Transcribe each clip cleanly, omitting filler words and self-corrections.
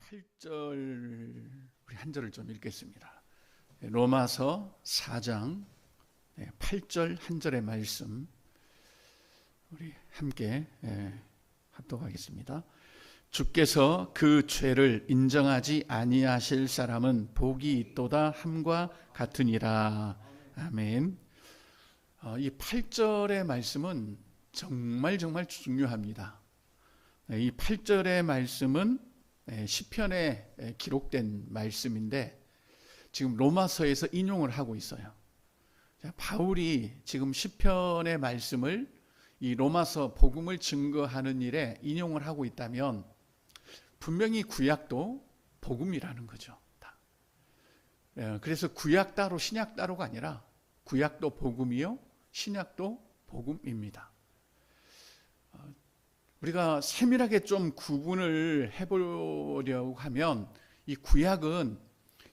8절 우리 한 절을 좀 읽겠습니다. 로마서 4장 8절 한 절의 말씀 우리 함께 합독하겠습니다. 주께서 그 죄를 인정하지 아니하실 사람은 복이 있도다 함과 같으니라. 아멘. 이 8절의 말씀은 정말 중요합니다. 이 8절의 말씀은 시편에 기록된 말씀인데 지금 로마서에서 인용을 하고 있어요. 바울이 지금 시편의 말씀을 이 로마서 복음을 증거하는 일에 인용을 하고 있다면 분명히 구약도 복음이라는 거죠. 그래서 구약 따로 신약 따로가 아니라 구약도 복음이요 신약도 복음입니다. 우리가 세밀하게 좀 구분을 해보려고 하면 이 구약은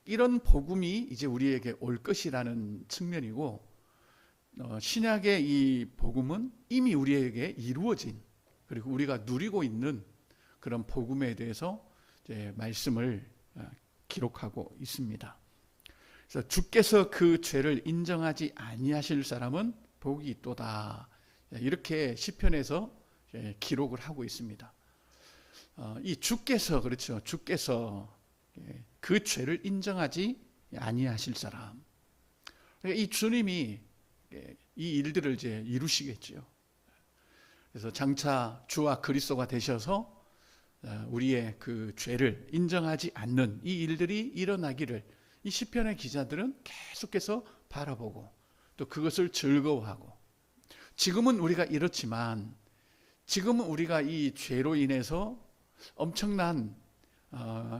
이런 복음이 이제 우리에게 올 것이라는 측면이고 신약의 이 복음은 이미 우리에게 이루어진 그리고 우리가 누리고 있는 그런 복음에 대해서 이제 말씀을 기록하고 있습니다. 그래서 주께서 그 죄를 인정하지 아니하실 사람은 복이 있도다. 이렇게 시편에서 기록을 하고 있습니다. 이 주께서 그렇죠. 주께서 그 죄를 인정하지 아니하실 사람. 이 주님이 이 일들을 이제 이루시겠죠. 그래서 장차 주와 그리스도가 되셔서 우리의 그 죄를 인정하지 않는 이 일들이 일어나기를 이 시편의 기자들은 계속해서 바라보고 또 그것을 즐거워하고 지금은 우리가 이렇지만 지금은 우리가 이 죄로 인해서 엄청난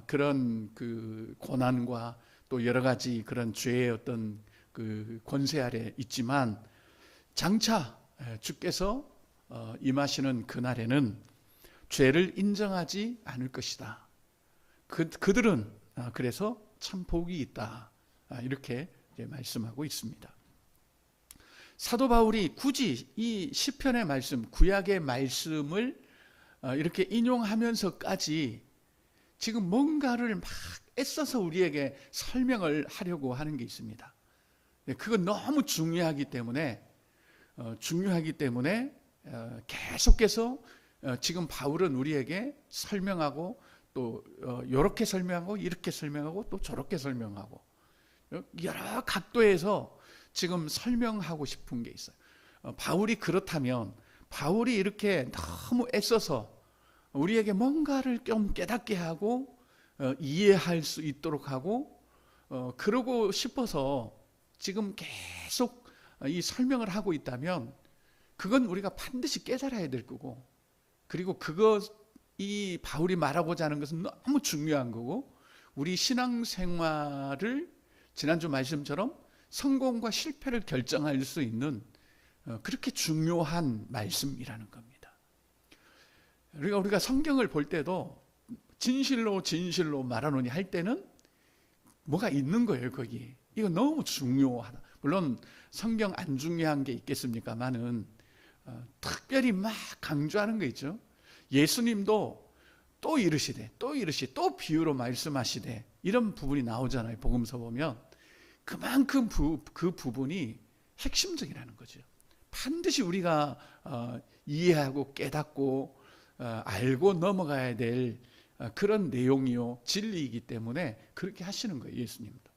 그런 그 고난과 또 여러 가지 그런 죄의 어떤 그 권세 아래 있지만 장차 주께서 임하시는 그날에는 죄를 인정하지 않을 것이다. 그들은 그래서 참 복이 있다. 이렇게 이제 말씀하고 있습니다. 사도 바울이 굳이 이 시편의 말씀, 구약의 말씀을 이렇게 인용하면서까지 지금 뭔가를 막 애써서 우리에게 설명을 하려고 하는 게 있습니다. 그건 너무 중요하기 때문에 계속해서 지금 바울은 우리에게 설명하고 또 이렇게 설명하고 이렇게 설명하고 또 저렇게 설명하고 여러 각도에서 지금 설명하고 싶은 게 있어요. 바울이 그렇다면 바울이 이렇게 너무 애써서 우리에게 뭔가를 좀 깨닫게 하고 이해할 수 있도록 하고 그러고 싶어서 지금 계속 이 설명을 하고 있다면 그건 우리가 반드시 깨달아야 될 거고 그리고 이 바울이 말하고자 하는 것은 너무 중요한 거고 우리 신앙생활을 지난주 말씀처럼 성공과 실패를 결정할 수 있는 그렇게 중요한 말씀이라는 겁니다. 그러니까 우리가 성경을 볼 때도 진실로 말하노니 할 때는 뭐가 있는 거예요, 거기. 이거 너무 중요하다. 물론 성경 안 중요한 게 있겠습니까만은 특별히 막 강조하는 거 있죠. 예수님도 또 이르시되 또 비유로 말씀하시되 이런 부분이 나오잖아요. 복음서 보면 그만큼 그 부분이 핵심적이라는 거죠. 반드시 우리가 이해하고 깨닫고 알고 넘어가야 될 그런 내용이요 진리이기 때문에 그렇게 하시는 거예요. 예수님도.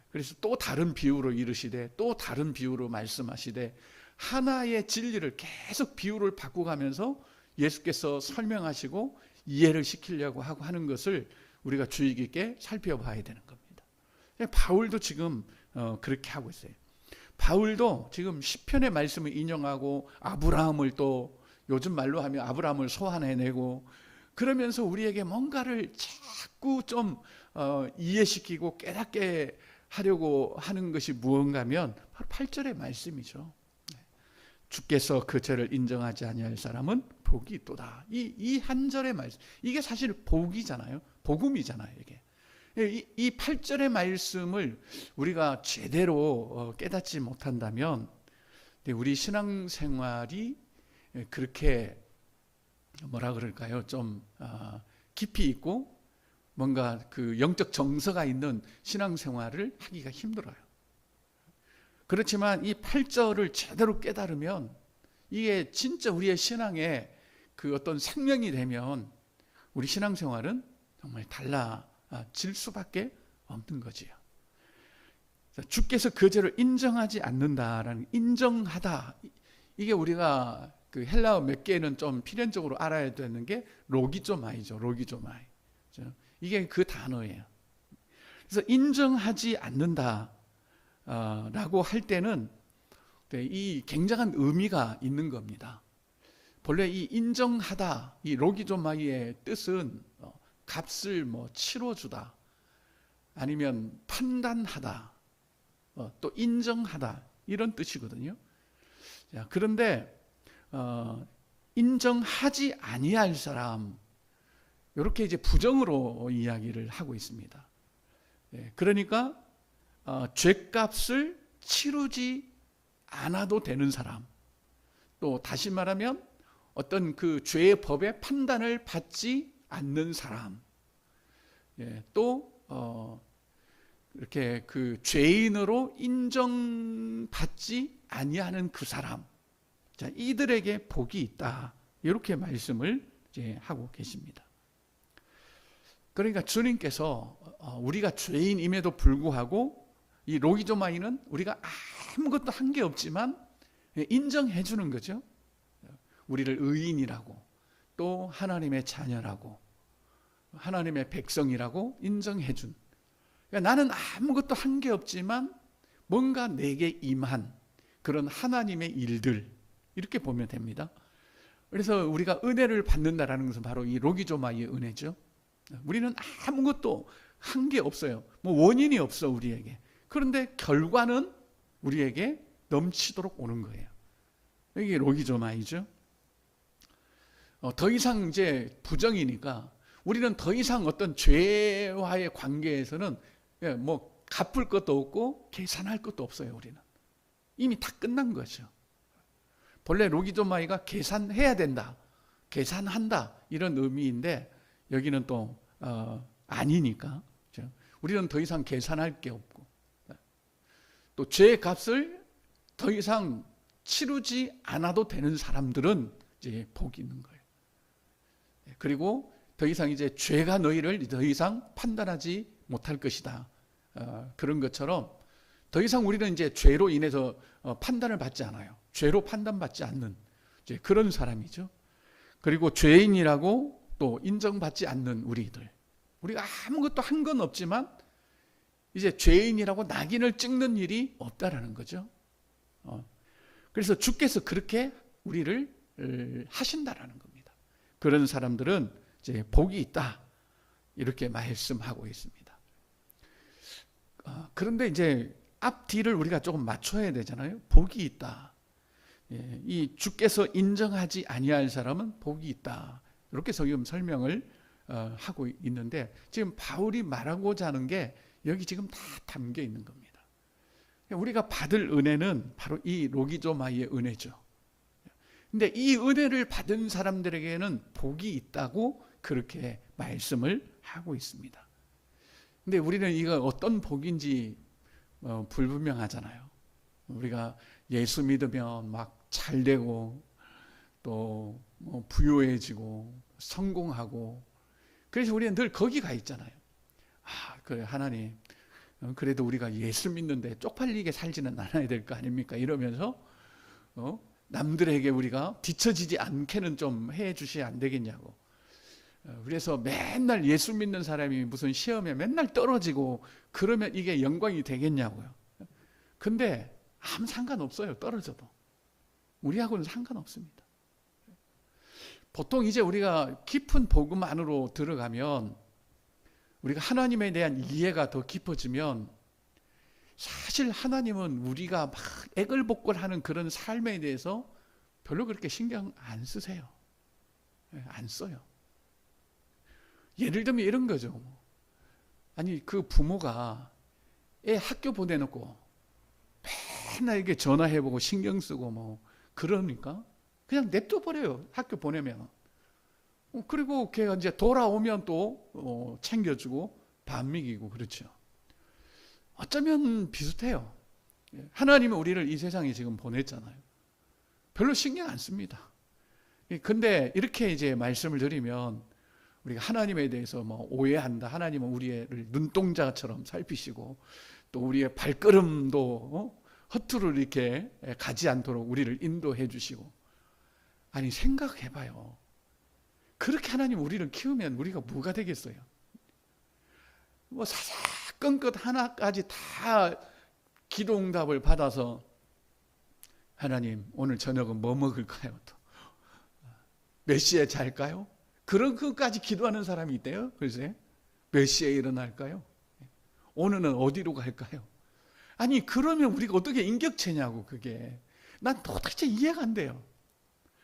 그래서 또 다른 비유로 이르시되 또 다른 비유로 말씀하시되 하나의 진리를 계속 비유를 바꿔가면서 예수께서 설명하시고 이해를 시키려고 하고 하는 것을 우리가 주의 깊게 살펴봐야 되는 겁니다. 바울도 지금 그렇게 하고 있어요. 바울도 지금 시편의 말씀을 인용하고 아브라함을 또 요즘 말로 하면 아브라함을 소환해내고 그러면서 우리에게 뭔가를 자꾸 좀 이해시키고 깨닫게 하려고 하는 것이 무언가 하면 바로 8절의 말씀이죠. 주께서 그 죄를 인정하지 아니할 사람은 복이 있도다. 이 한 절의 말씀 이게 사실 복이잖아요. 복음이잖아요. 이게. 이 8절의 말씀을 우리가 제대로 깨닫지 못한다면 우리 신앙생활이 그렇게 뭐라 그럴까요? 좀 깊이 있고 뭔가 그 영적 정서가 있는 신앙생활을 하기가 힘들어요. 그렇지만 이 8절을 제대로 깨달으면 이게 진짜 우리의 신앙의 그 어떤 생명이 되면 우리 신앙생활은 정말 달라질 수밖에 없는 거지요. 주께서 그 죄를 인정하지 않는다라는, 인정하다, 이게 우리가 그 헬라어 몇 개는 좀 필연적으로 알아야 되는 게 로기조마이죠. 로기조마이. 이게 그 단어예요. 그래서 인정하지 않는다 라고 할 때는 이 굉장한 의미가 있는 겁니다. 본래 이 인정하다, 이 로기조마이의 뜻은 값을 치러주다, 아니면 판단하다, 또 인정하다, 이런 뜻이거든요. 자, 그런데 인정하지 아니할 사람, 이렇게 이제 부정으로 이야기를 하고 있습니다. 그러니까 죄값을 치르지 않아도 되는 사람, 또 다시 말하면 어떤 그 죄의 법의 판단을 받지 않는 사람, 또 이렇게 그 죄인으로 인정받지 아니하는 그 사람, 자, 이들에게 복이 있다, 이렇게 말씀을 이제 하고 계십니다. 그러니까 주님께서 우리가 죄인임에도 불구하고 이 로기조마이는 우리가 아무것도 한 게 없지만 인정해 주는 거죠. 우리를 의인이라고, 또 하나님의 자녀라고, 하나님의 백성이라고 인정해 준. 그러니까 나는 아무것도 한 게 없지만 뭔가 내게 임한 그런 하나님의 일들, 이렇게 보면 됩니다. 그래서 우리가 은혜를 받는다라는 것은 바로 이 로기조마이의 은혜죠. 우리는 아무것도 한 게 없어요. 원인이 없어 우리에게. 그런데 결과는 우리에게 넘치도록 오는 거예요. 이게 로기조마이죠. 더 이상 이제 부정이니까 우리는 더 이상 어떤 죄와의 관계에서는 갚을 것도 없고 계산할 것도 없어요. 우리는 이미 다 끝난 거죠. 본래 로기조마이가 계산해야 된다, 계산한다, 이런 의미인데 여기는 또 아니니까 우리는 더 이상 계산할 게 없고, 또 죄의 값을 더 이상 치르지 않아도 되는 사람들은 이제 복이 있는 거예요. 그리고 더 이상 이제 죄가 너희를 더 이상 판단하지 못할 것이다, 그런 것처럼 더 이상 우리는 이제 죄로 인해서 판단을 받지 않아요. 죄로 판단받지 않는 이제 그런 사람이죠. 그리고 죄인이라고 또 인정받지 않는 우리들, 우리가 아무것도 한 건 없지만 이제 죄인이라고 낙인을 찍는 일이 없다라는 거죠. 그래서 주께서 그렇게 우리를 하신다라는 겁니다. 그런 사람들은 이제 복이 있다, 이렇게 말씀하고 있습니다. 그런데 이제 앞뒤를 우리가 조금 맞춰야 되잖아요. 복이 있다, 이 주께서 인정하지 아니할 사람은 복이 있다, 이렇게 지금 설명을 하고 있는데, 지금 바울이 말하고자 하는 게 여기 지금 다 담겨 있는 겁니다. 우리가 받을 은혜는 바로 이 로기조마이의 은혜죠. 근데 이 은혜를 받은 사람들에게는 복이 있다고 그렇게 말씀을 하고 있습니다. 근데 우리는 이거 어떤 복인지 불분명하잖아요. 우리가 예수 믿으면 막 잘 되고 또 부유해지고 성공하고, 그래서 우리는 늘 거기 가 있잖아요. 그래, 하나님, 그래도 우리가 예수 믿는데 쪽팔리게 살지는 않아야 될 거 아닙니까? 이러면서 남들에게 우리가 뒤처지지 않게는 좀 해 주셔야 안 되겠냐고. 그래서 맨날 예수 믿는 사람이 무슨 시험에 맨날 떨어지고 그러면 이게 영광이 되겠냐고요. 근데 아무 상관없어요. 떨어져도 우리하고는 상관없습니다. 보통 이제 우리가 깊은 복음 안으로 들어가면, 우리가 하나님에 대한 이해가 더 깊어지면, 사실 하나님은 우리가 막 애걸복걸하는 그런 삶에 대해서 별로 그렇게 신경 안 쓰세요. 안 써요. 예를 들면 이런 거죠. 아니, 그 부모가 애 학교 보내놓고 맨날 이렇게 전화해보고 신경 쓰고 그러니까 그냥 냅둬 버려요. 학교 보내면 그리고 걔가 이제 돌아오면 또 챙겨주고 밥 먹이고 그렇죠. 어쩌면 비슷해요. 하나님은 우리를 이 세상에 지금 보냈잖아요. 별로 신경 안 씁니다. 근데 이렇게 이제 말씀을 드리면 우리가 하나님에 대해서 뭐 오해한다. 하나님은 우리를 눈동자처럼 살피시고 또 우리의 발걸음도 허투루 이렇게 가지 않도록 우리를 인도해 주시고. 아니 생각해봐요. 그렇게 하나님 우리를 키우면 우리가 뭐가 되겠어요? 뭐 사사건건 하나까지 다 기도응답을 받아서 하나님 오늘 저녁은 뭐 먹을까요? 또 몇 시에 잘까요? 그런 것까지 기도하는 사람이 있대요. 글쎄 몇 시에 일어날까요? 오늘은 어디로 갈까요? 아니 그러면 우리가 어떻게 인격체냐고. 그게 난 도대체 이해가 안 돼요.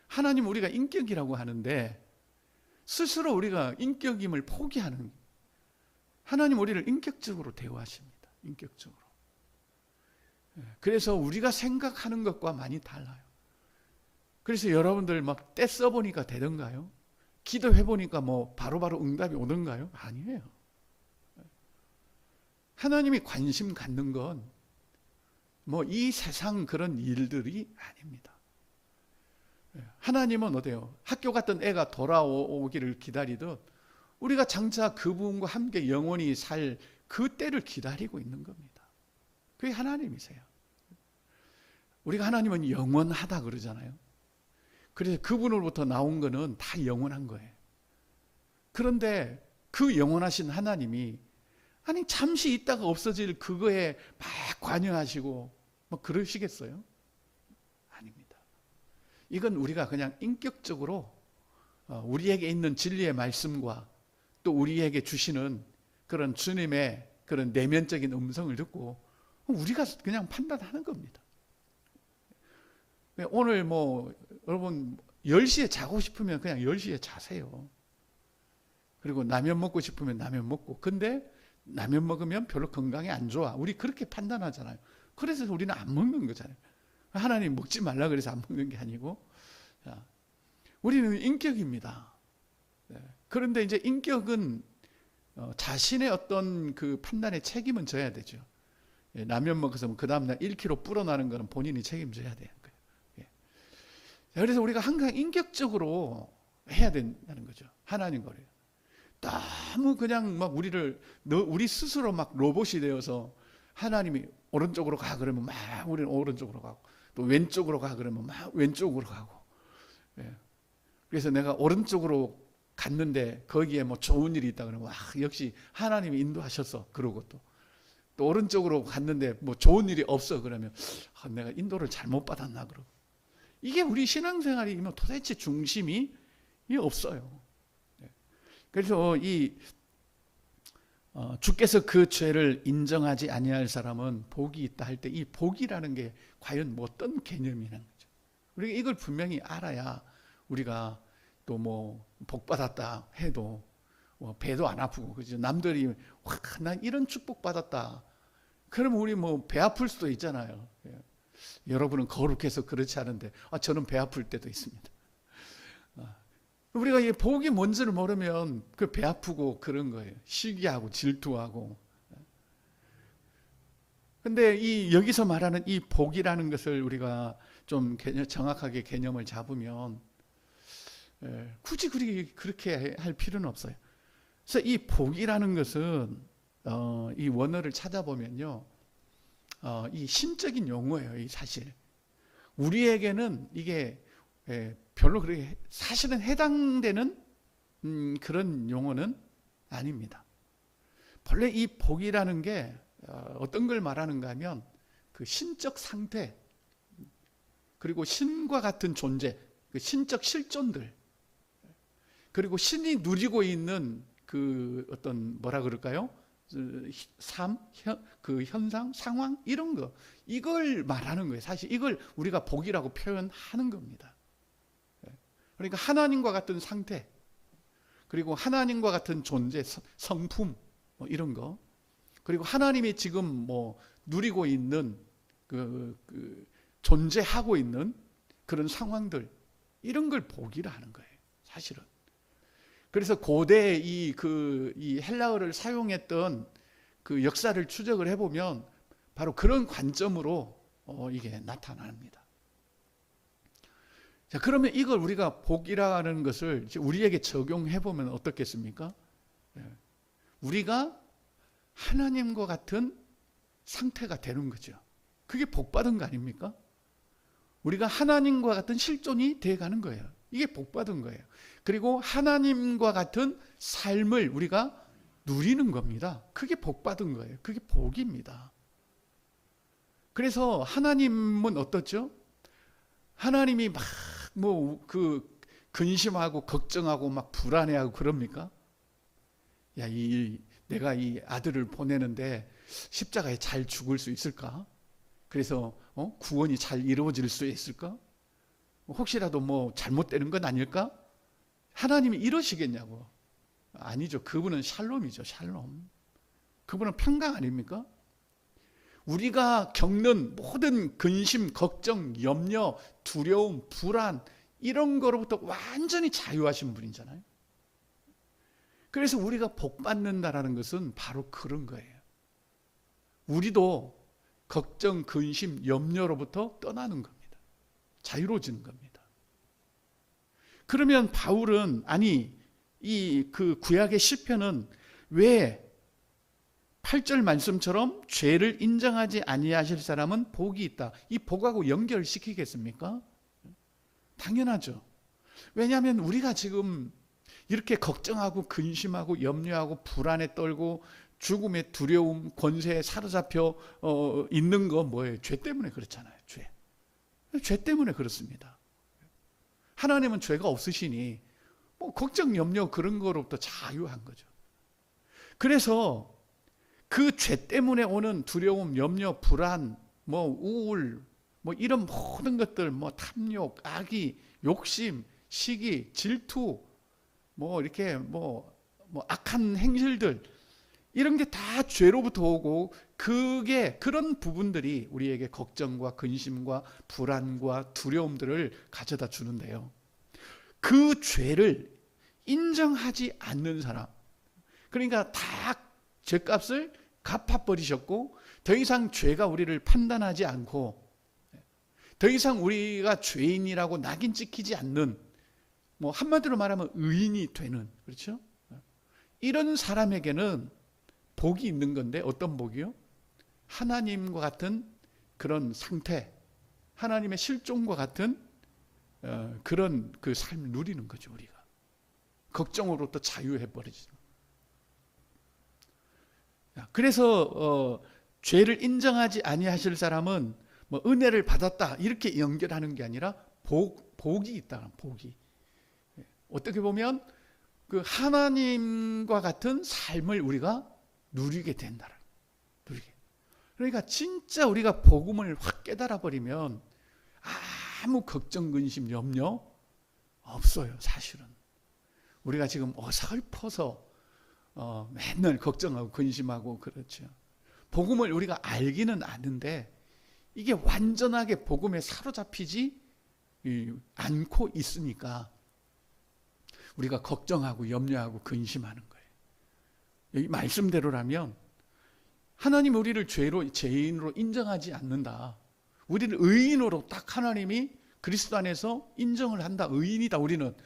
하나님 우리가 인격이라고 하는데 스스로 우리가 인격임을 포기하는. 하나님 우리를 인격적으로 대우하십니다. 인격적으로. 그래서 우리가 생각하는 것과 많이 달라요. 그래서 여러분들 막 떼 써보니까 되던가요? 기도해보니까 뭐 바로바로 응답이 오던가요? 아니에요. 하나님이 관심 갖는 건 뭐 이 세상 그런 일들이 아닙니다. 하나님은 어때요? 학교 갔던 애가 돌아오기를 기다리듯 우리가 장차 그분과 함께 영원히 살 그 때를 기다리고 있는 겁니다. 그게 하나님이세요. 우리가 하나님은 영원하다 그러잖아요. 그래서 그분으로부터 나온 거는 다 영원한 거예요. 그런데 그 영원하신 하나님이 아니 잠시 있다가 없어질 그거에 막 관여하시고 뭐 그러시겠어요? 아닙니다. 이건 우리가 그냥 인격적으로 우리에게 있는 진리의 말씀과 또 우리에게 주시는 그런 주님의 그런 내면적인 음성을 듣고 우리가 그냥 판단하는 겁니다. 오늘 뭐 여러분 10시에 자고 싶으면 그냥 10시에 자세요. 그리고 라면 먹고 싶으면 라면 먹고. 근데 라면 먹으면 별로 건강에 안 좋아. 우리 그렇게 판단하잖아요. 그래서 우리는 안 먹는 거잖아요. 하나님 먹지 말라 그래서 안 먹는 게 아니고. 우리는 인격입니다. 그런데 이제 인격은 자신의 어떤 그 판단에 책임은 져야 되죠. 라면 먹어서 그 다음날 1kg 불어나는 거는 본인이 책임져야 돼요. 그래서 우리가 항상 인격적으로 해야 된다는 거죠. 하나님 거래요. 너무 그냥 막 우리 스스로 막 로봇이 되어서 하나님이 오른쪽으로 가 그러면 막 우리는 오른쪽으로 가고 또 왼쪽으로 가 그러면 막 왼쪽으로 가고. 그래서 내가 오른쪽으로 갔는데 거기에 뭐 좋은 일이 있다 그러면 역시 하나님이 인도하셨어 그러고 또 오른쪽으로 갔는데 뭐 좋은 일이 없어 그러면 내가 인도를 잘못 받았나 그러고. 이게 우리 신앙생활이면 도대체 중심이 없어요. 그래서 주께서 그 죄를 인정하지 아니할 사람은 복이 있다 할 때 이 복이라는 게 과연 뭐 어떤 개념이라는 거죠. 우리가 이걸 분명히 알아야 우리가 또 뭐 복 받았다 해도 뭐 배도 안 아프고 그죠. 남들이 와, 난 이런 축복 받았다. 그럼 우리 뭐 배 아플 수도 있잖아요. 여러분은 거룩해서 그렇지 않은데 저는 배 아플 때도 있습니다. 우리가 이 복이 뭔지를 모르면 그 배 아프고 그런 거예요. 시기하고 질투하고. 근데 여기서 말하는 이 복이라는 것을 우리가 좀 정확하게 개념을 잡으면 굳이 그렇게 할 필요는 없어요. 그래서 이 복이라는 것은 이 원어를 찾아보면요, 이 심적인 용어예요. 이 사실 우리에게는 이게 별로 그렇게 사실은 해당되는 그런 용어는 아닙니다. 본래 이 복이라는 게 어떤 걸 말하는가 하면 그 신적 상태 그리고 신과 같은 존재, 그 신적 실존들 그리고 신이 누리고 있는 그 어떤 뭐라 그럴까요? 삶, 그 현상, 상황 이런 거 이걸 말하는 거예요. 사실 이걸 우리가 복이라고 표현하는 겁니다. 그러니까 하나님과 같은 상태 그리고 하나님과 같은 존재, 성품 뭐 이런 거 그리고 하나님이 지금 뭐 누리고 있는 그 존재하고 있는 그런 상황들 이런 걸 복이라 하는 거예요. 사실은. 그래서 고대 이 헬라어를 사용했던 그 역사를 추적을 해보면 바로 그런 관점으로 이게 나타납니다. 자, 그러면 이걸 우리가 복이라는 것을 우리에게 적용해 보면 어떻겠습니까? 우리가 하나님과 같은 상태가 되는 거죠. 그게 복받은 거 아닙니까? 우리가 하나님과 같은 실존이 되어가는 거예요. 이게 복받은 거예요. 그리고 하나님과 같은 삶을 우리가 누리는 겁니다. 그게 복받은 거예요. 그게 복입니다. 그래서 하나님은 어떻죠? 하나님이 막 근심하고 걱정하고 막 불안해하고 그럽니까? 야, 내가 이 아들을 보내는데 십자가에 잘 죽을 수 있을까? 그래서 구원이 잘 이루어질 수 있을까? 혹시라도 잘못되는 건 아닐까? 하나님이 이러시겠냐고. 아니죠. 그분은 샬롬이죠. 샬롬. 그분은 평강 아닙니까? 우리가 겪는 모든 근심, 걱정, 염려, 두려움, 불안 이런 거로부터 완전히 자유하신 분이잖아요. 그래서 우리가 복 받는다라는 것은 바로 그런 거예요. 우리도 걱정, 근심, 염려로부터 떠나는 겁니다. 자유로워지는 겁니다. 그러면 바울은 그 구약의 시편은 왜 8절 말씀처럼 죄를 인정하지 아니하실 사람은 복이 있다. 이 복하고 연결시키겠습니까? 당연하죠. 왜냐하면 우리가 지금 이렇게 걱정하고 근심하고 염려하고 불안에 떨고 죽음의 두려움, 권세에 사로잡혀 있는 거 뭐예요? 죄 때문에 그렇잖아요. 죄 때문에 그렇습니다. 하나님은 죄가 없으시니 걱정, 염려 그런 거로부터 자유한 거죠. 그래서 그 죄 때문에 오는 두려움, 염려, 불안, 우울, 이런 모든 것들, 탐욕, 악의, 욕심, 시기, 질투, 이렇게 악한 행실들, 이런 게 다 죄로부터 오고, 그런 부분들이 우리에게 걱정과 근심과 불안과 두려움들을 가져다 주는데요. 그 죄를 인정하지 않는 사람, 그러니까 다 죄값을 갚아버리셨고 더 이상 죄가 우리를 판단하지 않고 더 이상 우리가 죄인이라고 낙인 찍히지 않는, 한마디로 말하면 의인이 되는, 그렇죠? 이런 사람에게는 복이 있는 건데 어떤 복이요? 하나님과 같은 그런 상태, 하나님의 실존과 같은 그런 그 삶을 누리는 거죠. 우리가 걱정으로부터 자유해버리죠. 그래서 죄를 인정하지 아니하실 사람은 은혜를 받았다 이렇게 연결하는 게 아니라 복이 있다. 복이 어떻게 보면 그 하나님과 같은 삶을 우리가 누리게 된다. 그러니까 진짜 우리가 복음을 확 깨달아 버리면 아무 걱정, 근심, 염려 없어요. 사실은 우리가 지금 어설퍼서 맨날 걱정하고 근심하고 그렇죠. 복음을 우리가 알기는 아는데 이게 완전하게 복음에 사로잡히지 않고 있으니까 우리가 걱정하고 염려하고 근심하는 거예요. 이 말씀대로라면 하나님 우리를 죄인으로 인정하지 않는다. 우리를 의인으로 딱 하나님이 그리스도 안에서 인정을 한다. 의인이다 우리는.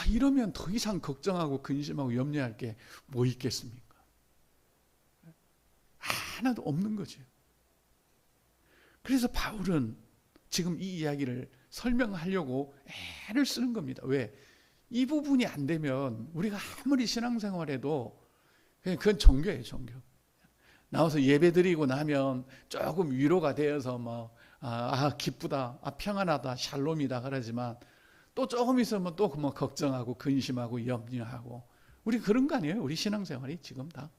이러면 더 이상 걱정하고 근심하고 염려할 게 뭐 있겠습니까? 하나도 없는 거죠. 그래서 바울은 지금 이 이야기를 설명하려고 애를 쓰는 겁니다. 왜? 이 부분이 안 되면 우리가 아무리 신앙생활해도 그건 종교예요. 종교. 나와서 예배드리고 나면 조금 위로가 되어서 기쁘다, 평안하다, 샬롬이다 그러지만 또 조금 있으면 또 걱정하고 근심하고 염려하고 우리 그런 거 아니에요? 우리 신앙생활이 지금 다.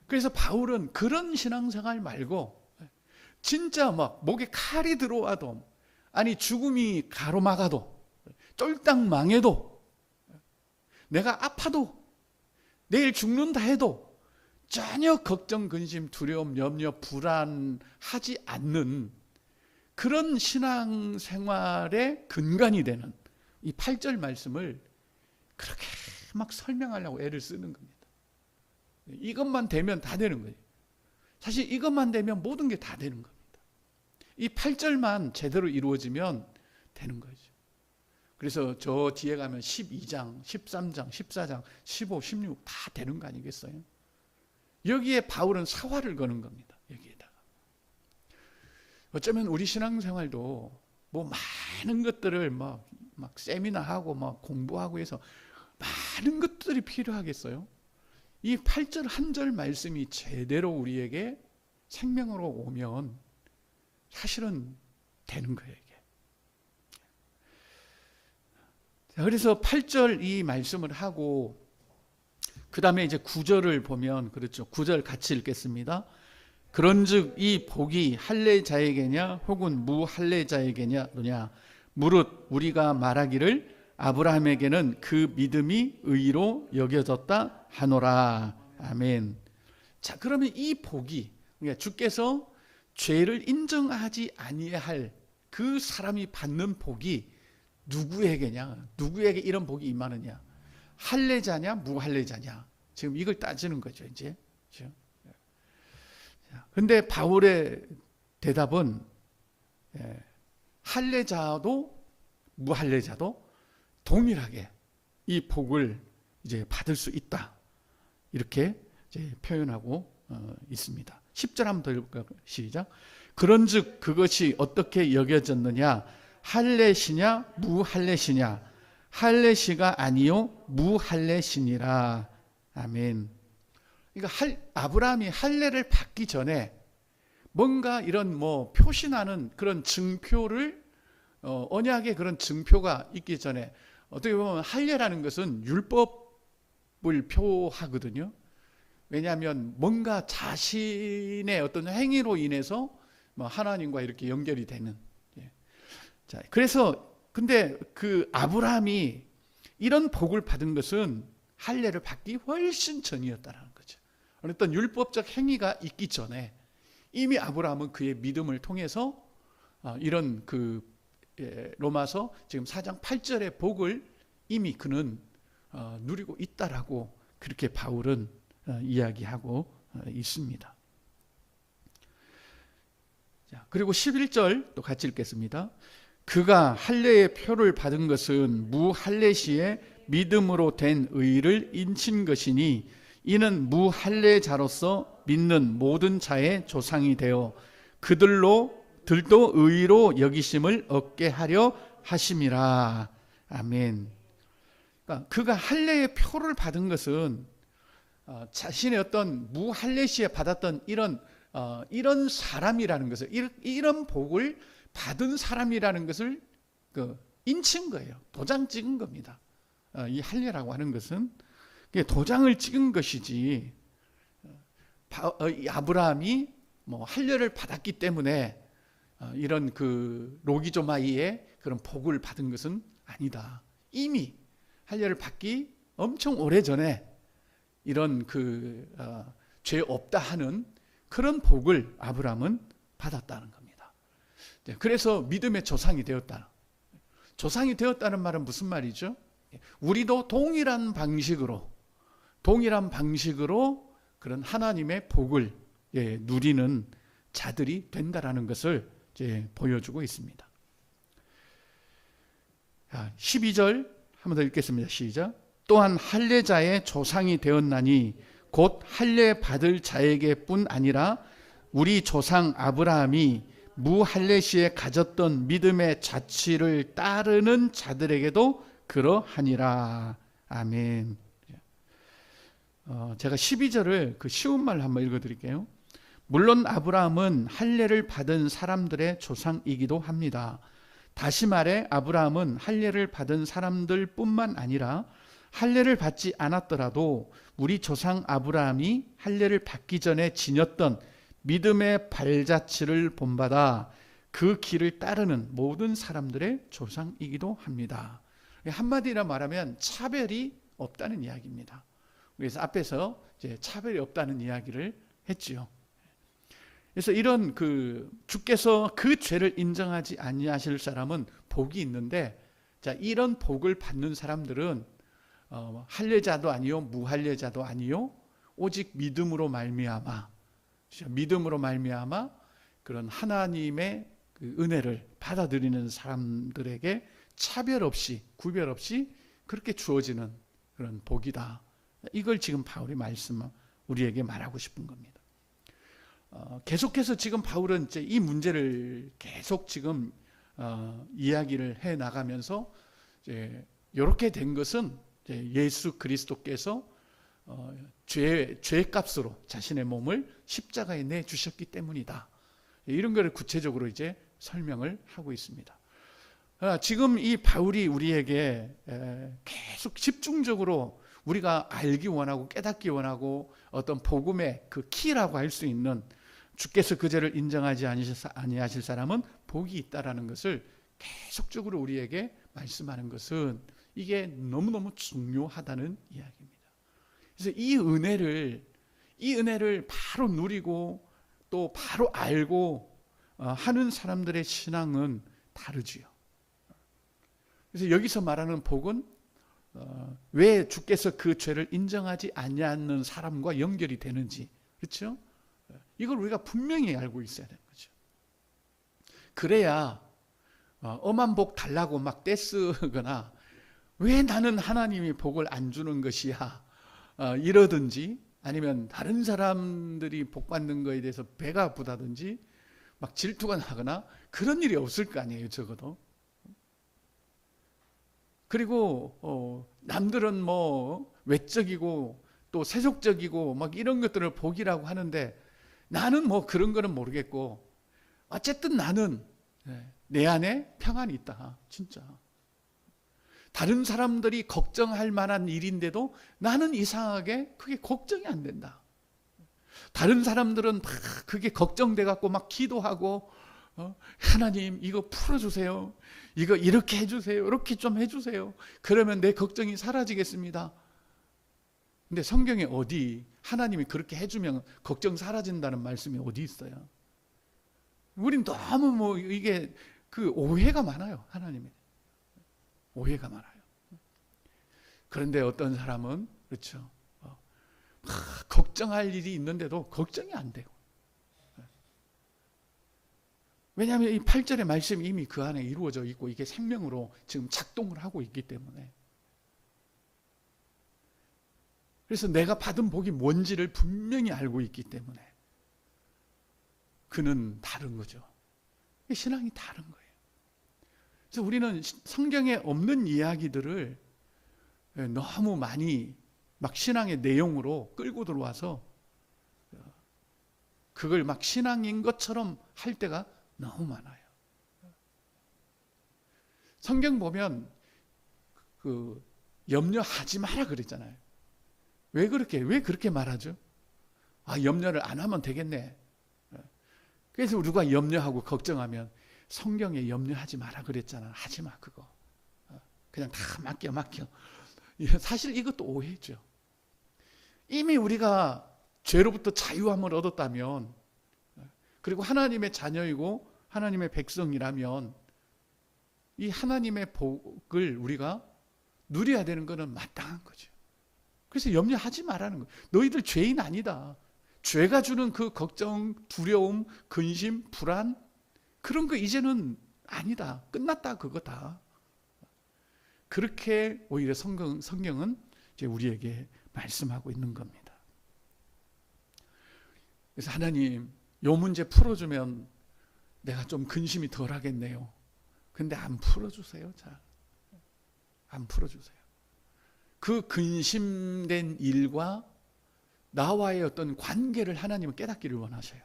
그래서 바울은 그런 신앙생활 말고 진짜 목에 칼이 들어와도 죽음이 가로막아도 쫄딱 망해도 내가 아파도 내일 죽는다 해도 전혀 걱정, 근심, 두려움, 염려, 불안하지 않는 그런 신앙생활의 근간이 되는 이 8절 말씀을 그렇게 막 설명하려고 애를 쓰는 겁니다. 이것만 되면 다 되는 거예요. 사실 이것만 되면 모든 게 다 되는 겁니다. 이 8절만 제대로 이루어지면 되는 거죠. 그래서 저 뒤에 가면 12장, 13장, 14장, 15, 16 다 되는 거 아니겠어요? 여기에 바울은 사활을 거는 겁니다. 여기에다가. 어쩌면 우리 신앙생활도 뭐 많은 것들을 막 세미나하고 막 공부하고 해서 많은 것들이 필요하겠어요? 이 8절 한 절 말씀이 제대로 우리에게 생명으로 오면 사실은 되는 거예요. 이게. 그래서 8절 이 말씀을 하고 그 다음에 이제 9절을 보면 그렇죠. 9절 같이 읽겠습니다. 그런즉 이 복이 할례자에게냐 혹은 무할례자에게냐 무릇 우리가 말하기를 아브라함에게는 그 믿음이 의로 여겨졌다 하노라. 아멘. 자, 그러면 이 복이, 그러니까 주께서 죄를 인정하지 아니할 그 사람이 받는 복이 누구에게냐? 누구에게 이런 복이 임하느냐? 할례자냐 무할례자냐? 지금 이걸 따지는 거죠, 이제. 근데 바울의 대답은 할례자도 무할례자도 동일하게 이 복을 이제 받을 수 있다. 이렇게 이제 표현하고 있습니다. 10절 한번 더 읽을까요? 시작. 그런즉 그것이 어떻게 여겨졌느냐? 할례시냐 무할례시냐? 할례시가 아니요 무할례시니라. 아멘. 그러니까 아브라함이 할례를 받기 전에 뭔가 이런 뭐 표시나는 그런 증표를 언약의 그런 증표가 있기 전에 어떻게 보면 할례라는 것은 율법을 표하거든요. 왜냐하면 뭔가 자신의 어떤 행위로 인해서 하나님과 이렇게 연결이 되는. 자, 그래서 근데 그 아브라함이 이런 복을 받은 것은 할례를 받기 훨씬 전이었다는 거죠. 어떤 율법적 행위가 있기 전에 이미 아브라함은 그의 믿음을 통해서 이런 그 로마서 지금 4장 8절의 복을 이미 그는 누리고 있다라고 그렇게 바울은 이야기하고 있습니다. 자, 그리고 11절 또 같이 읽겠습니다. 그가 할례의 표를 받은 것은 무할례시에 믿음으로 된 의를 인친 것이니 이는 무할례자로서 믿는 모든 자의 조상이 되어 그들도 의로 여기심을 얻게 하려 하심이라. 아멘. 그러니까 그가 할례의 표를 받은 것은 자신의 어떤 무할례시에 받았던 이런 사람이라는 것을, 이런 복을 받은 사람이라는 것을 인친 거예요. 도장 찍은 겁니다. 이 할례라고 하는 것은 도장을 찍은 것이지, 아브라함이 뭐 할례를 받았기 때문에 이런 그 로기조마이의 그런 복을 받은 것은 아니다. 이미 할례를 받기 엄청 오래 전에 이런 죄 없다 하는 그런 복을 아브라함은 받았다는 겁니다. 그래서 믿음의 조상이 되었다. 조상이 되었다는 말은 무슨 말이죠? 우리도 동일한 방식으로 그런 하나님의 복을 누리는 자들이 된다라는 것을 보여주고 있습니다. 12절 한번 더 읽겠습니다. 시작. 또한 할례자의 조상이 되었나니 곧 할례 받을 자에게뿐 아니라 우리 조상 아브라함이 무할례시에 가졌던 믿음의 자취를 따르는 자들에게도 그러하니라. 아멘. 제가 12절을 그 쉬운 말로 한번 읽어드릴게요. 물론 아브라함은 할례를 받은 사람들의 조상이기도 합니다. 다시 말해 아브라함은 할례를 받은 사람들 뿐만 아니라 할례를 받지 않았더라도 우리 조상 아브라함이 할례를 받기 전에 지녔던 믿음의 발자취를 본받아 그 길을 따르는 모든 사람들의 조상이기도 합니다. 한마디로 말하면 차별이 없다는 이야기입니다. 그래서 앞에서 이제 차별이 없다는 이야기를 했지요. 그래서 이런 주께서 그 죄를 인정하지 아니하실 사람은 복이 있는데 자, 이런 복을 받는 사람들은 할례자도 아니요, 무할례자도 아니요, 오직 믿음으로 말미암아, 믿음으로 말미암아 그런 하나님의 그 은혜를 받아들이는 사람들에게 차별 없이, 구별 없이 그렇게 주어지는 그런 복이다. 이걸 지금 바울이 우리에게 말하고 싶은 겁니다. 계속해서 지금 바울은 이제 이 문제를 계속 지금 이야기를 해 나가면서 이제 이렇게 된 것은 이제 예수 그리스도께서 죄값으로 자신의 몸을 십자가에 내 주셨기 때문이다. 이런 것을 구체적으로 이제 설명을 하고 있습니다. 지금 이 바울이 우리에게 계속 집중적으로 우리가 알기 원하고 깨닫기 원하고 어떤 복음의 그 키라고 할 수 있는 주께서 그 죄를 인정하지 아니하실 사람은 복이 있다라는 것을 계속적으로 우리에게 말씀하는 것은 이게 너무너무 중요하다는 이야기입니다. 그래서 이 은혜를 바로 누리고 또 바로 알고 하는 사람들의 신앙은 다르지요. 그래서 여기서 말하는 복은 왜 주께서 그 죄를 인정하지 않는 사람과 연결이 되는지, 그렇죠? 이걸 우리가 분명히 알고 있어야 되는 거죠. 그래야 엄한 복 달라고 막 떼쓰거나 왜 나는 하나님이 복을 안 주는 것이야 이러든지, 아니면 다른 사람들이 복 받는 거에 대해서 배가 아프다든지 막 질투가 나거나 그런 일이 없을 거 아니에요, 적어도. 그리고 남들은 뭐 외적이고 또 세속적이고 막 이런 것들을 복이라고 하는데 나는 뭐 그런 거는 모르겠고 어쨌든 나는 내 안에 평안이 있다. 진짜. 다른 사람들이 걱정할 만한 일인데도 나는 이상하게 그게 걱정이 안 된다. 다른 사람들은 막 그게 걱정돼 갖고 막 기도하고 하나님 이거 풀어주세요. 이거 이렇게 해주세요. 이렇게 좀 해주세요. 그러면 내 걱정이 사라지겠습니다. 근데 성경에 어디 하나님이 그렇게 해주면 걱정 사라진다는 말씀이 어디 있어요? 우린 너무 뭐 이게 그 오해가 많아요. 하나님이 오해가 많아요. 그런데 어떤 사람은 그렇죠. 걱정할 일이 있는데도 걱정이 안 되고. 왜냐하면 이 8절의 말씀이 이미 그 안에 이루어져 있고 이게 생명으로 지금 작동을 하고 있기 때문에. 그래서 내가 받은 복이 뭔지를 분명히 알고 있기 때문에 그는 다른 거죠. 신앙이 다른 거예요. 그래서 우리는 성경에 없는 이야기들을 너무 많이 막 신앙의 내용으로 끌고 들어와서 그걸 막 신앙인 것처럼 할 때가 너무 많아요. 성경 보면 그 염려하지 마라 그랬잖아요. 왜 그렇게 말하죠? 염려를 안 하면 되겠네. 그래서 우리가 염려하고 걱정하면 성경에 염려하지 마라 그랬잖아. 하지 마 그거. 그냥 다 맡겨. 사실 이것도 오해죠. 이미 우리가 죄로부터 자유함을 얻었다면, 그리고 하나님의 자녀이고 하나님의 백성이라면 이 하나님의 복을 우리가 누려야 되는 것은 마땅한 거죠. 그래서 염려하지 말라는 거예요. 너희들 죄인 아니다. 죄가 주는 그 걱정, 두려움, 근심, 불안 그런 거 이제는 아니다. 끝났다 그거다. 그렇게 오히려 성경은 이제 우리에게 말씀하고 있는 겁니다. 그래서 하나님 요 문제 풀어주면 내가 좀 근심이 덜 하겠네요. 근데 안 풀어주세요. 잘. 안 풀어주세요. 그 근심된 일과 나와의 어떤 관계를 하나님은 깨닫기를 원하셔요.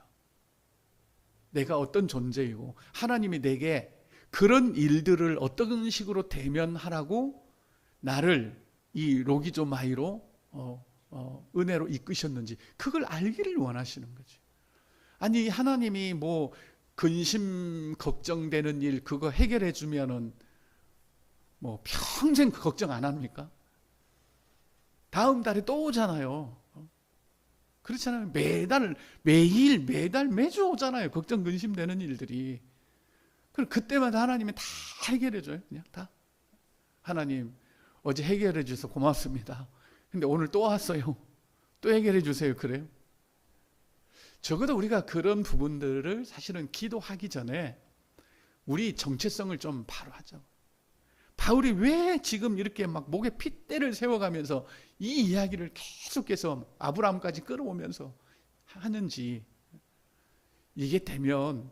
내가 어떤 존재이고 하나님이 내게 그런 일들을 어떤 식으로 대면하라고 나를 이 로기조마이로 은혜로 이끄셨는지 그걸 알기를 원하시는 거지. 아니 하나님이 뭐 근심 걱정되는 일 그거 해결해 주면은 뭐 평생 그 걱정 안 합니까? 다음 달에 또 오잖아요. 그렇잖아요. 매달 매주 오잖아요. 걱정 근심되는 일들이. 그럼 그때마다 하나님이 다 해결해 줘요. 그냥 다. 하나님 어제 해결해 주셔서 고맙습니다. 근데 오늘 또 왔어요. 또 해결해 주세요. 그래요? 적어도 우리가 그런 부분들을 사실은 기도하기 전에 우리 정체성을 좀 바로 하자고. 바울이 왜 지금 이렇게 막 목에 핏대를 세워가면서 이 이야기를 계속해서 아브라함까지 끌어오면서 하는지, 이게 되면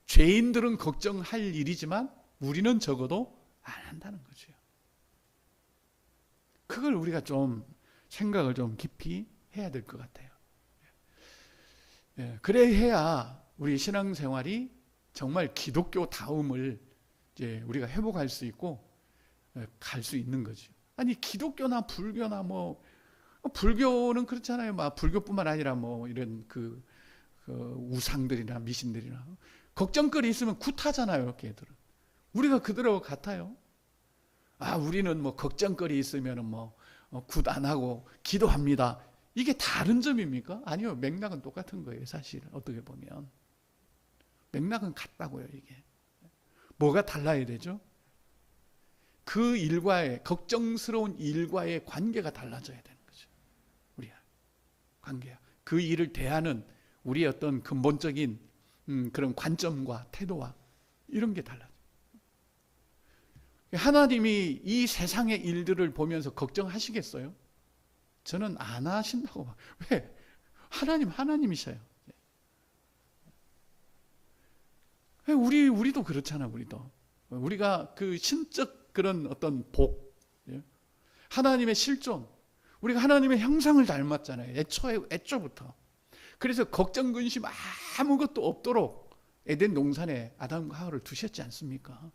죄인들은 걱정할 일이지만 우리는 적어도 안 한다는 거죠. 그걸 우리가 좀 생각을 좀 깊이 해야 될 것 같아요. 그래야 우리 신앙생활이 정말 기독교다움을 이제 우리가 회복할 수 있고 갈 수 있는 거죠. 아니 기독교나 불교나 불교는 그렇잖아요. 불교뿐만 아니라 이런 그 우상들이나 미신들이나 걱정거리 있으면 굿하잖아요. 걔들은 우리가 그들하고 같아요. 우리는 걱정거리 있으면 굿 안 하고 기도합니다. 이게 다른 점입니까? 아니요, 맥락은 똑같은 거예요. 사실 어떻게 보면 맥락은 같다고요. 이게 뭐가 달라야 되죠? 그 일과의 걱정스러운 일과의 관계가 달라져야 되는 거죠. 우리가 관계야. 그 일을 대하는 우리의 어떤 근본적인 그런 관점과 태도와 이런 게 달라져. 하나님이 이 세상의 일들을 보면서 걱정하시겠어요? 저는 안 하신다고 봐. 왜? 하나님이셔요. 우리도 그렇잖아. 우리가 그 신적 그런 어떤 복, 하나님의 실존, 우리가 하나님의 형상을 닮았잖아요. 애초부터. 그래서 걱정 근심 아무것도 없도록 에덴 동산에 아담과 하와를 두셨지 않습니까?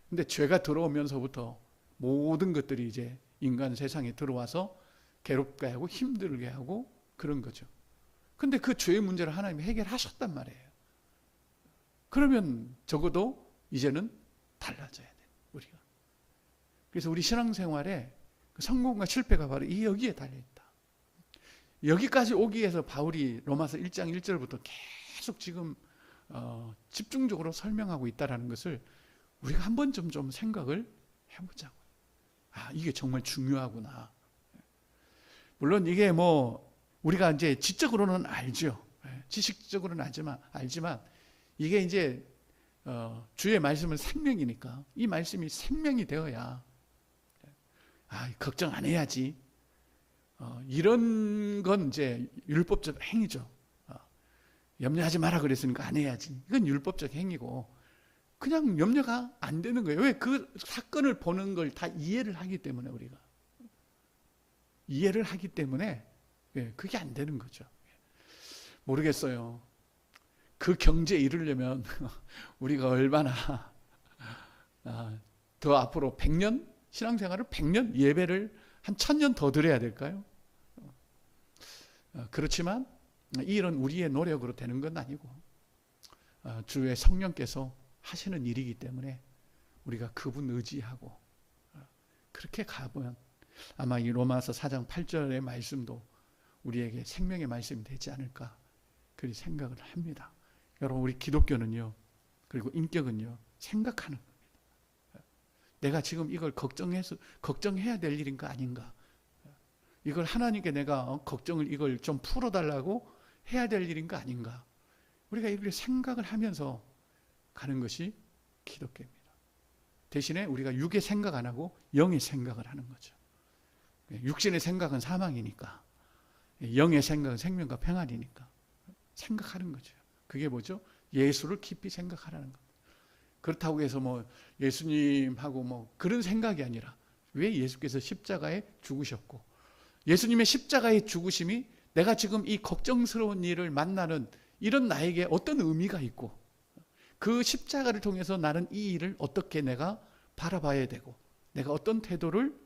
근데 죄가 들어오면서부터 모든 것들이 이제 인간 세상에 들어와서 괴롭게 하고 힘들게 하고 그런 거죠. 근데 그 죄의 문제를 하나님이 해결하셨단 말이에요. 그러면 적어도 이제는 달라져야 돼, 우리가. 그래서 우리 신앙생활에 성공과 실패가 바로 여기에 달려있다. 여기까지 오기 위해서 바울이 로마서 1장 1절부터 계속 지금 집중적으로 설명하고 있다는 것을 우리가 한 번쯤 좀 생각을 해보자고요. 이게 정말 중요하구나. 물론 이게 우리가 이제 지적으로는 알죠. 지식적으로는 알지만 이게 이제 주의 말씀은 생명이니까 이 말씀이 생명이 되어야 걱정 안 해야지. 이런 건 이제 율법적 행위죠. 염려하지 마라 그랬으니까 안 해야지. 이건 율법적 행위고 그냥 염려가 안 되는 거예요. 왜? 그 사건을 보는 걸 다 이해를 하기 때문에 우리가. 이해를 하기 때문에 그게 안 되는 거죠. 모르겠어요. 그 경지에 이르려면 우리가 얼마나 더 앞으로 100년? 신앙생활을 100년? 예배를 한 1000년 더 드려야 될까요? 그렇지만 이 일은 우리의 노력으로 되는 건 아니고 주의 성령께서 하시는 일이기 때문에 우리가 그분 의지하고 그렇게 가보면 아마 이 로마서 4장 8절의 말씀도 우리에게 생명의 말씀이 되지 않을까 그렇게 생각을 합니다. 여러분, 우리 기독교는요, 그리고 인격은요, 생각하는 겁니다. 내가 지금 이걸 걱정해야 될 일인가 아닌가? 이걸 하나님께 내가 걱정을 이걸 좀 풀어달라고 해야 될 일인가 아닌가? 우리가 이걸 생각을 하면서 가는 것이 기독교입니다. 대신에 우리가 육의 생각 안 하고 영의 생각을 하는 거죠. 육신의 생각은 사망이니까 영의 생각은 생명과 평안이니까 생각하는 거죠. 그게 뭐죠? 예수를 깊이 생각하라는 겁니다. 그렇다고 해서 예수님하고 그런 생각이 아니라 왜 예수께서 십자가에 죽으셨고 예수님의 십자가의 죽으심이 내가 지금 이 걱정스러운 일을 만나는 이런 나에게 어떤 의미가 있고 그 십자가를 통해서 나는 이 일을 어떻게 내가 바라봐야 되고 내가 어떤 태도를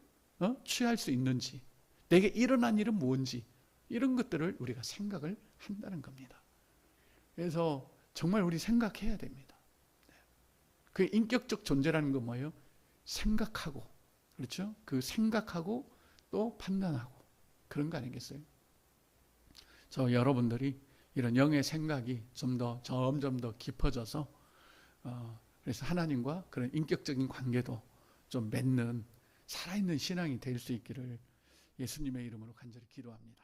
취할 수 있는지 내게 일어난 일은 뭔지 이런 것들을 우리가 생각을 한다는 겁니다. 그래서 정말 우리 생각해야 됩니다. 그 인격적 존재라는 건 뭐예요? 생각하고, 그렇죠? 그 생각하고 또 판단하고 그런 거 아니겠어요? 여러분들이 이런 영의 생각이 점점 더 깊어져서 그래서 하나님과 그런 인격적인 관계도 좀 맺는 살아있는 신앙이 될 수 있기를 예수님의 이름으로 간절히 기도합니다.